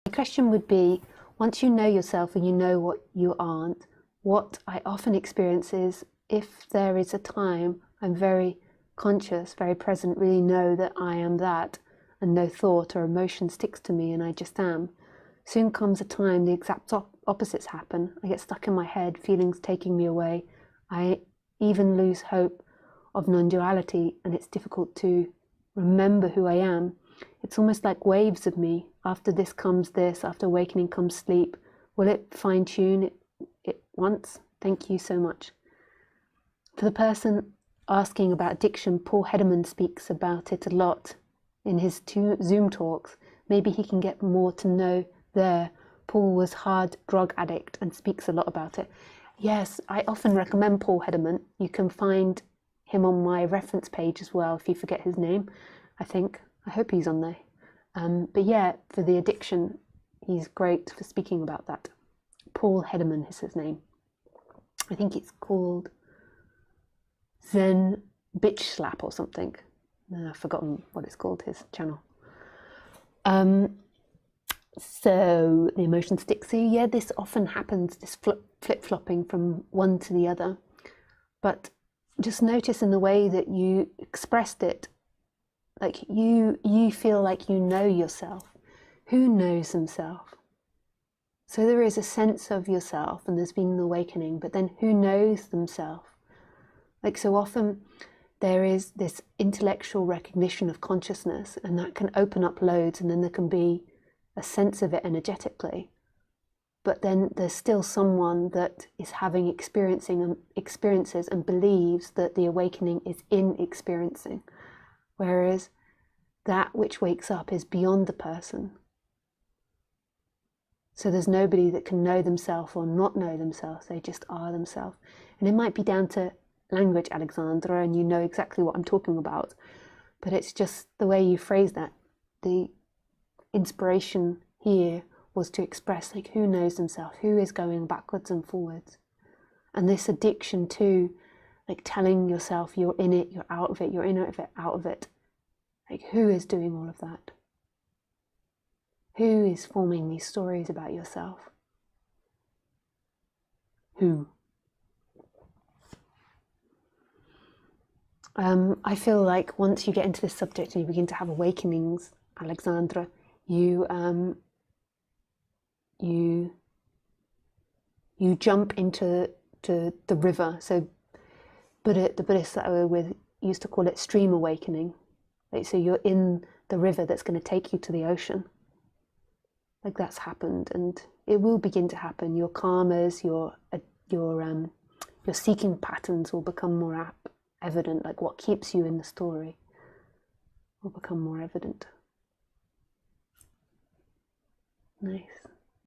question would be, once you know yourself and you know what you aren't, what I often experience is, if there is a time I'm very conscious, very present, really know that I am that, and no thought or emotion sticks to me and I just am, soon comes a time the exact opposites happen. I get stuck in my head, feelings taking me away. I even lose hope of non-duality, and it's difficult to remember who I am. It's almost like waves of me. After this comes this, after awakening comes sleep. Will it fine-tune it once? Thank you so much. For the person asking about addiction, Paul Hederman speaks about it a lot in his two Zoom talks. Maybe he can get more to know there. Paul was hard drug addict and speaks a lot about it. Yes, I often recommend Paul Hederman. You can find him on my reference page as well, if you forget his name, I think. I hope he's on there. But yeah, for the addiction, he's great for speaking about that. Paul Hederman is his name. I think it's called Zen Bitch Slap or something. I've forgotten what it's called, his channel. So the emotion sticks. So yeah, this often happens, this flip-flopping from one to the other. But just notice in the way that you expressed it, like you feel like you know yourself. Who knows themselves? So there is a sense of yourself and there's been an awakening, but then who knows themselves? Like so often there is this intellectual recognition of consciousness, and that can open up loads, and then there can be a sense of it energetically. But then there's still someone that is having experiences and believes that the awakening is in experiencing, whereas that which wakes up is beyond the person. So there's nobody that can know themselves or not know themselves, they just are themselves. And it might be down to language, Alexandra, and you know exactly what I'm talking about, but it's just the way you phrase that. The inspiration here was to express, like, who knows themselves, who is going backwards and forwards. And this addiction to, like, telling yourself you're in it, you're out of it, you're in it, out of it. Like, who is doing all of that? Who is forming these stories about yourself? Who? I feel like once you get into this subject and you begin to have awakenings, Alexandra, you jump into the river. So the Buddhists that I were with used to call it stream awakening. Like, so you're in the river that's going to take you to the ocean. Like, that's happened, and it will begin to happen. Your karmas, your seeking patterns will become more evident. Like, what keeps you in the story will become more evident. Nice.